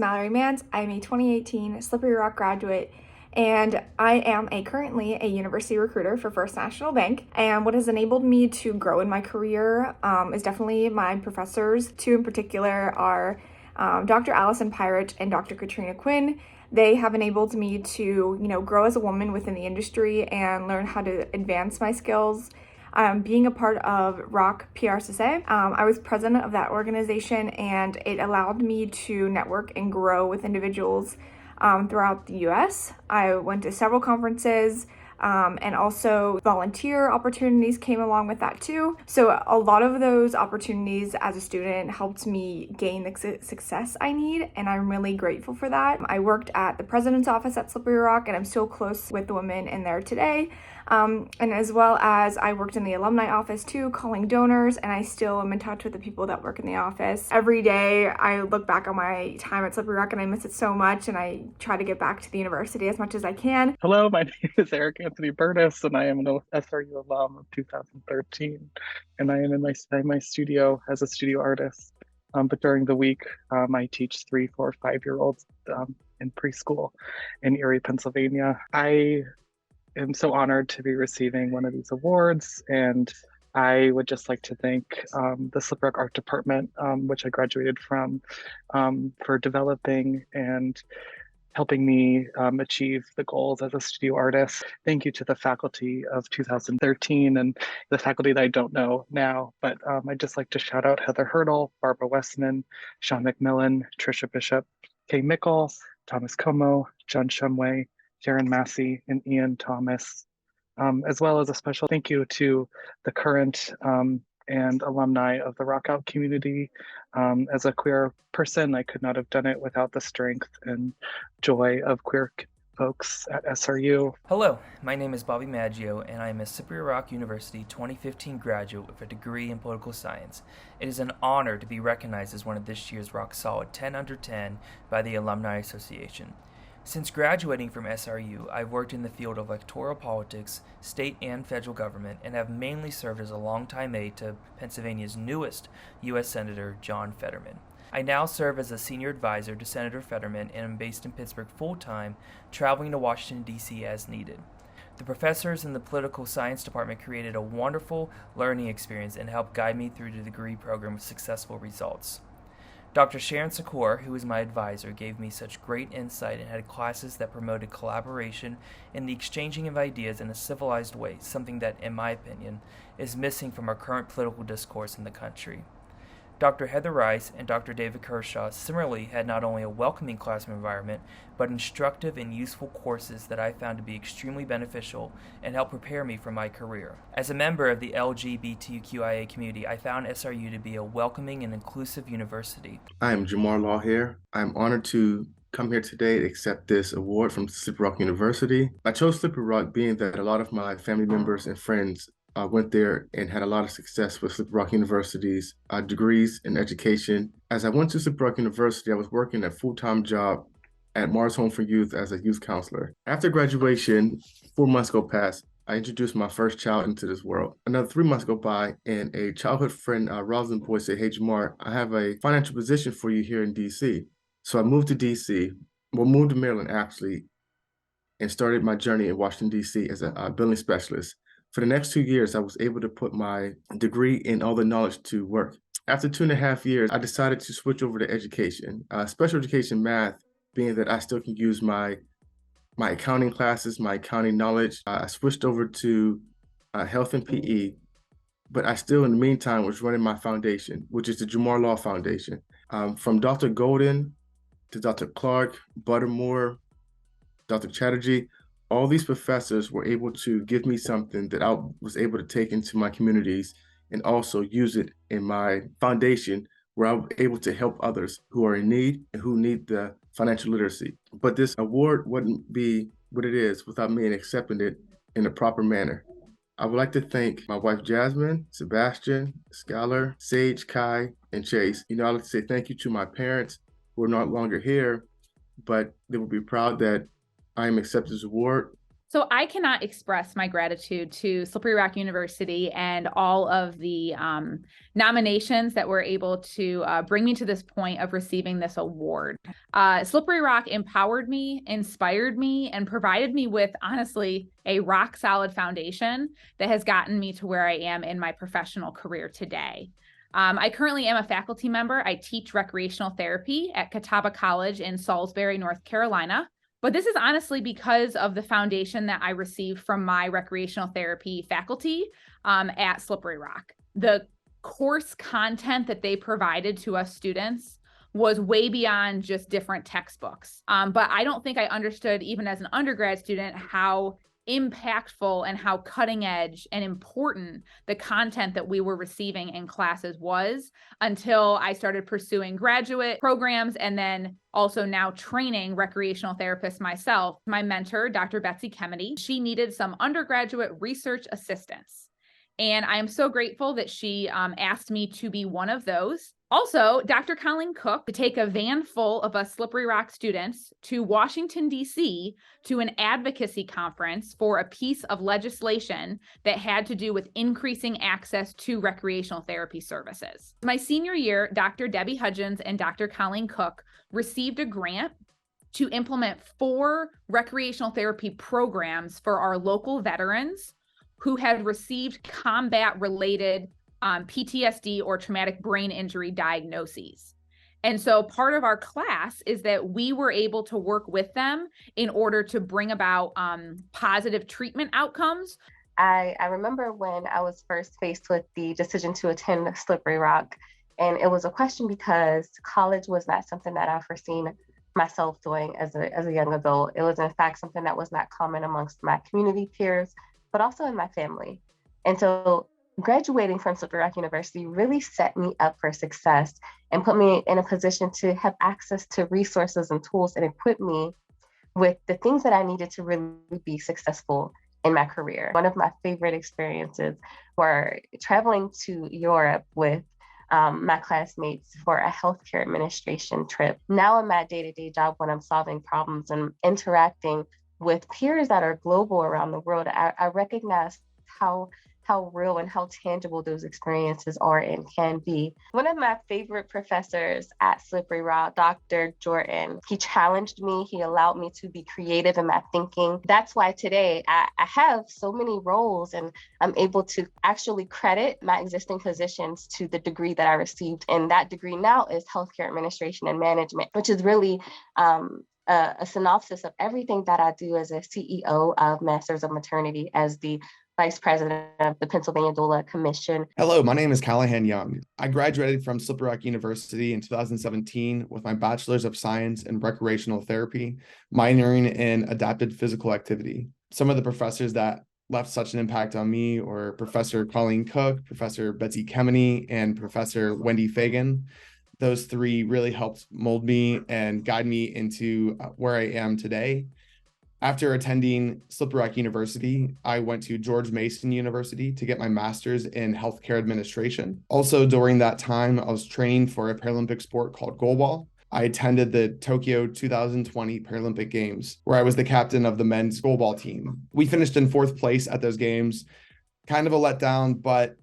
Mallory Mans. I'm a 2018 Slippery Rock graduate, and I am currently a university recruiter for First National Bank. And what has enabled me to grow in my career is definitely my professors. Two in particular are Dr. Allison Pyrich and Dr. Katrina Quinn. They have enabled me to, grow as a woman within the industry and learn how to advance my skills. Being a part of ROC PRCSA, I was president of that organization, and it allowed me to network and grow with individuals throughout the US. I went to several conferences, and also volunteer opportunities came along with that too. So a lot of those opportunities as a student helped me gain the success I need, and I'm really grateful for that. I worked at the president's office at Slippery Rock, and I'm still close with the women in there today. And as well as I worked in the alumni office too, calling donors, and I still am in touch with the people that work in the office. Every day I look back on my time at Slippery Rock and I miss it so much, and I try to get back to the university as much as I can. Hello, my name is Eric Anthony Burtis, and I am an SRU alum of 2013, and I am in my studio as a studio artist. But during the week, I teach 3, 4, 5-year-olds in preschool in Erie, Pennsylvania. I am so honored to be receiving one of these awards, and I would just like to thank the Slippery Rock Art Department, which I graduated from, for developing and helping me achieve the goals as a studio artist. Thank you to the faculty of 2013 and the faculty that I don't know now, but I'd just like to shout out Heather Hurdle, Barbara Westman, Sean McMillan, Trisha Bishop, Kay Mickle, Thomas Como, John Shumway, Sharon Massey, and Ian Thomas, as well as a special thank you to the current and alumni of the Rock Out community. As a queer person, I could not have done it without the strength and joy of queer folks at SRU. Hello, my name is Bobby Maggio, and I am a Slippery Rock University 2015 graduate with a degree in political science. It is an honor to be recognized as one of this year's Rock Solid 10 Under 10 by the Alumni Association. Since graduating from SRU, I've worked in the field of electoral politics, state and federal government, and have mainly served as a longtime aide to Pennsylvania's newest U.S. Senator, John Fetterman. I now serve as a senior advisor to Senator Fetterman and am based in Pittsburgh full-time, traveling to Washington, D.C. as needed. The professors in the political science department created a wonderful learning experience and helped guide me through the degree program with successful results. Dr. Sharon Secor, who is my advisor, gave me such great insight and had classes that promoted collaboration and the exchanging of ideas in a civilized way, something that, in my opinion, is missing from our current political discourse in the country. Dr. Heather Rice and Dr. David Kershaw similarly had not only a welcoming classroom environment, but instructive and useful courses that I found to be extremely beneficial and helped prepare me for my career. As a member of the LGBTQIA community, I found SRU to be a welcoming and inclusive university. I am Jamar Law here. I'm honored to come here today to accept this award from Slippery Rock University. I chose Slippery Rock being that a lot of my family members and friends went there and had a lot of success with Slippery Rock University's degrees in education. As I went to Slippery Rock University, I was working a full-time job at Mars Home for Youth as a youth counselor. After graduation, 4 months go past. I introduced my first child into this world. Another 3 months go by, and a childhood friend, Rosalind Boyd, said, "Hey, Jamar, I have a financial position for you here in D.C." So I moved to D.C., moved to Maryland, actually, and started my journey in Washington, D.C. as a billing specialist. For the next 2 years, I was able to put my degree and all the knowledge to work. After 2.5 years, I decided to switch over to education, special education math, being that I still can use my accounting classes, my accounting knowledge. I switched over to health and PE, but I still, in the meantime, was running my foundation, which is the Jamar Law Foundation. From Dr. Golden to Dr. Clark, Buttermore, Dr. Chatterjee, all these professors were able to give me something that I was able to take into my communities and also use it in my foundation, where I was able to help others who are in need and who need the financial literacy. But this award wouldn't be what it is without me accepting it in a proper manner. I would like to thank my wife, Jasmine, Sebastian, Skylar, Sage, Kai, and Chase. I'd like to say thank you to my parents who are no longer here, but they will be proud that I am accepted this award, So I cannot express my gratitude to Slippery Rock University and all of the nominations that were able to bring me to this point of receiving this award. Slippery Rock empowered me, inspired me, and provided me with, honestly, a rock solid foundation that has gotten me to where I am in my professional career today. I currently am a faculty member. I teach recreational therapy at Catawba College in Salisbury, North Carolina. But this is honestly because of the foundation that I received from my recreational therapy faculty at Slippery Rock. The course content that they provided to us students was way beyond just different textbooks. But I don't think I understood, even as an undergrad student, how impactful and how cutting edge and important the content that we were receiving in classes was until I started pursuing graduate programs and then also now training recreational therapists myself. My mentor, Dr. Betsy Kemedy, she needed some undergraduate research assistants. And I am so grateful that she asked me to be one of those. Also, Dr. Colleen Cook to take a van full of us Slippery Rock students to Washington, D.C. to an advocacy conference for a piece of legislation that had to do with increasing access to recreational therapy services. My senior year, Dr. Debbie Hudgens and Dr. Colleen Cook received a grant to implement 4 recreational therapy programs for our local veterans who had received combat-related PTSD or traumatic brain injury diagnoses. And so part of our class is that we were able to work with them in order to bring about positive treatment outcomes. I remember when I was first faced with the decision to attend Slippery Rock, and it was a question because college was not something that I foreseen myself doing as a young adult. It was in fact something that was not common amongst my community peers, but also in my family. And so graduating from Slippery Rock University really set me up for success and put me in a position to have access to resources and tools that equip me with the things that I needed to really be successful in my career. One of my favorite experiences were traveling to Europe with my classmates for a healthcare administration trip. Now in my day-to-day job, when I'm solving problems and interacting with peers that are global around the world, I recognize how real and how tangible those experiences are and can be. One of my favorite professors at Slippery Rock, Dr. Jordan, he challenged me. He allowed me to be creative in my thinking. That's why today I have so many roles and I'm able to actually credit my existing positions to the degree that I received. And that degree now is healthcare administration and management, which is really a synopsis of everything that I do as a CEO of Masters of Maternity, as the Vice President of the Pennsylvania Doula Commission. Hello, my name is Callahan Young. I graduated from Slippery Rock University in 2017 with my Bachelor's of Science in Recreational Therapy, minoring in Adapted Physical Activity. Some of the professors that left such an impact on me were Professor Colleen Cook, Professor Betsy Kemedy, and Professor Wendy Fagan. Those 3 really helped mold me and guide me into where I am today. After attending Slippery Rock University, I went to George Mason University to get my master's in healthcare administration. Also, during that time, I was training for a Paralympic sport called goalball. I attended the Tokyo 2020 Paralympic Games, where I was the captain of the men's goalball team. We finished in 4th place at those games, kind of a letdown, but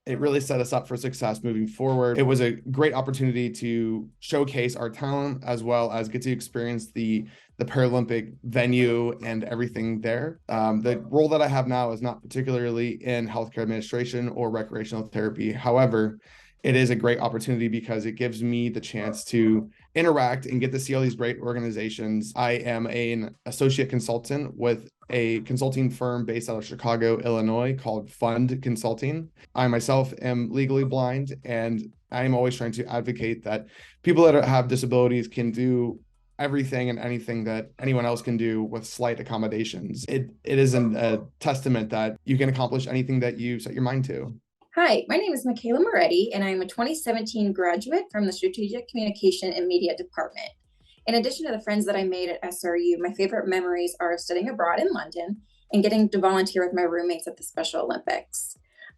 it really set us up for success moving forward. It was a great opportunity to showcase our talent as well as get to experience the Paralympic venue and everything there. The role that I have now is not particularly in healthcare administration or recreational therapy. However, it is a great opportunity because it gives me the chance to interact and get to see all these great organizations. I am an associate consultant with a consulting firm based out of Chicago, Illinois called Fund Consulting. I myself am legally blind, and I am always trying to advocate that people that have disabilities can do everything and anything that anyone else can do with slight accommodations. It is a testament that you can accomplish anything that you set your mind to. Hi, my name is Michaela Moretti, and I'm a 2017 graduate from the Strategic Communication and Media Department. In addition to the friends that I made at SRU, my favorite memories are studying abroad in London and getting to volunteer with my roommates at the Special Olympics.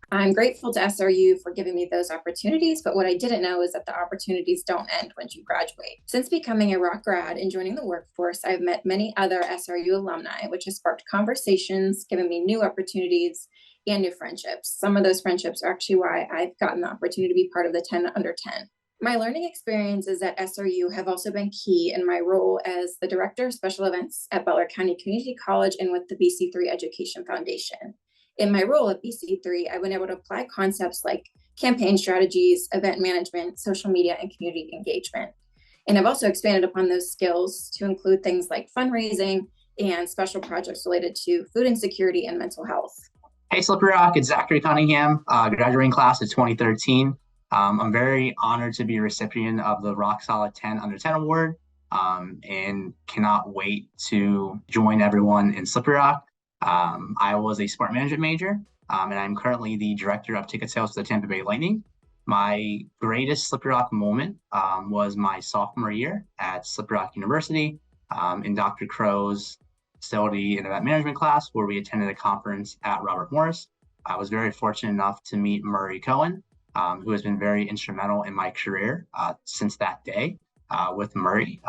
I'm grateful to SRU for giving me those opportunities, but what I didn't know is that the opportunities don't end once you graduate. Since becoming a Rock grad and joining the workforce, I've met many other SRU alumni, which has sparked conversations, given me new opportunities and new friendships. Some of those friendships are actually why I've gotten the opportunity to be part of the 10 under 10. My learning experiences at SRU have also been key in my role as the Director of Special Events at Butler County Community College and with the BC3 Education Foundation. In my role at BC3, I've been able to apply concepts like campaign strategies, event management, social media, and community engagement. And I've also expanded upon those skills to include things like fundraising and special projects related to food insecurity and mental health. Hey, Slippery Rock, it's Zachary Cunningham, graduating class of 2013. I'm very honored to be a recipient of the Rock Solid 10 Under 10 Award and cannot wait to join everyone in Slippery Rock. I was a sport management major, and I'm currently the director of ticket sales for the Tampa Bay Lightning. My greatest Slippery Rock moment was my sophomore year at Slippery Rock University in Dr. Crow's facility and event management class, where we attended a conference at Robert Morris. I was very fortunate enough to meet Murray Cohen, who has been very instrumental in my career since that day. With Murray,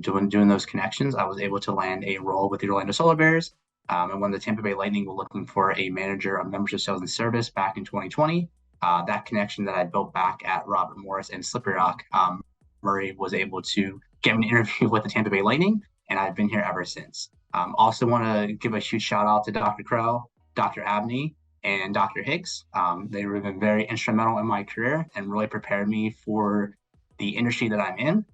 doing those connections, I was able to land a role with the Orlando Solar Bears. And when the Tampa Bay Lightning were looking for a manager of membership sales and service back in 2020, that connection that I built back at Robert Morris and Slippery Rock, Murray was able to get me an interview with the Tampa Bay Lightning, and I've been here ever since. Also want to give a huge shout out to Dr. Crow, Dr. Abney, and Dr. Higgs. They have been very instrumental in my career and really prepared me for the industry that I'm in.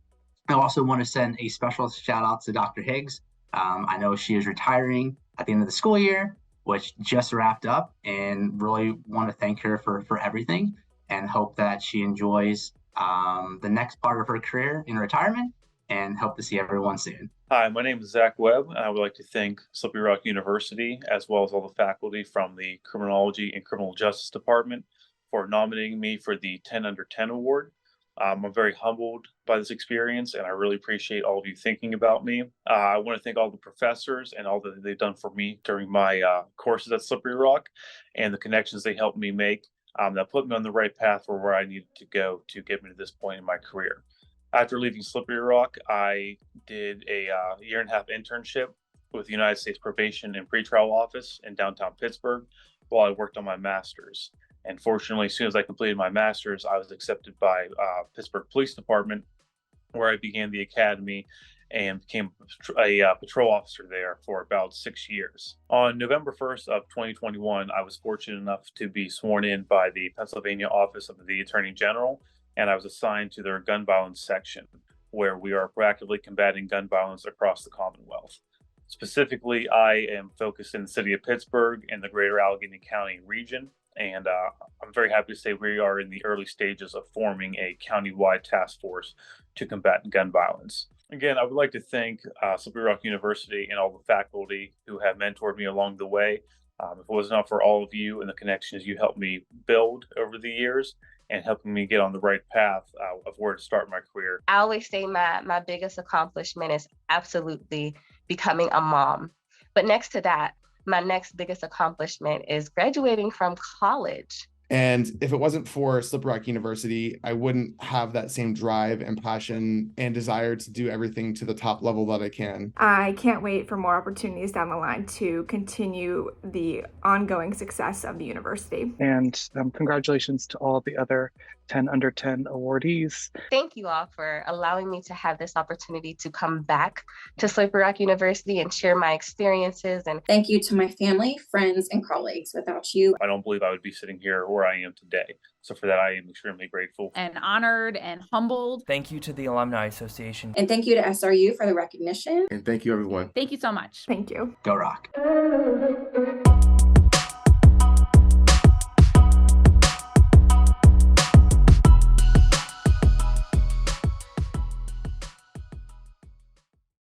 I also want to send a special shout out to Dr. Higgs. I know she is retiring at the end of the school year, which just wrapped up, and really want to thank her for everything and hope that she enjoys the next part of her career in retirement, and hope to see everyone soon. Hi, my name is Zach Webb, and I would like to thank Slippery Rock University, as well as all the faculty from the Criminology and Criminal Justice Department, for nominating me for the 10 Under 10 Award. I'm very humbled by this experience, and I really appreciate all of you thinking about me. I want to thank all the professors and all that they've done for me during my courses at Slippery Rock, and the connections they helped me make that put me on the right path for where I needed to go to get me to this point in my career. After leaving Slippery Rock, I did a year-and-a-half internship with the United States Probation and Pretrial Office in downtown Pittsburgh while I worked on my master's. And fortunately, as soon as I completed my master's, I was accepted by Pittsburgh Police Department, where I began the academy and became a patrol officer there for about 6 years. On November 1st of 2021, I was fortunate enough to be sworn in by the Pennsylvania Office of the Attorney General, and I was assigned to their gun violence section, where we are proactively combating gun violence across the Commonwealth. Specifically, I am focused in the city of Pittsburgh and the greater Allegheny County region. And I'm very happy to say we are in the early stages of forming a countywide task force to combat gun violence. Again, I would like to thank Slippery Rock University and all the faculty who have mentored me along the way. If it was not for all of you and the connections you helped me build over the years and helping me get on the right path of where to start my career. I always say my biggest accomplishment is absolutely becoming a mom. But next to that, my next biggest accomplishment is graduating from college. And if it wasn't for Slippery Rock University, I wouldn't have that same drive and passion and desire to do everything to the top level that I can. I can't wait for more opportunities down the line to continue the ongoing success of the university. And congratulations to all the other 10 Under 10 awardees. Thank you all for allowing me to have this opportunity to come back to Slippery Rock University and share my experiences. And thank you to my family, friends, and colleagues. Without you, I don't believe I would be sitting here where I am today. So for that, I am extremely grateful. And honored and humbled. Thank you to the Alumni Association. And thank you to SRU for the recognition. And thank you, everyone. Thank you so much. Thank you. Go Rock.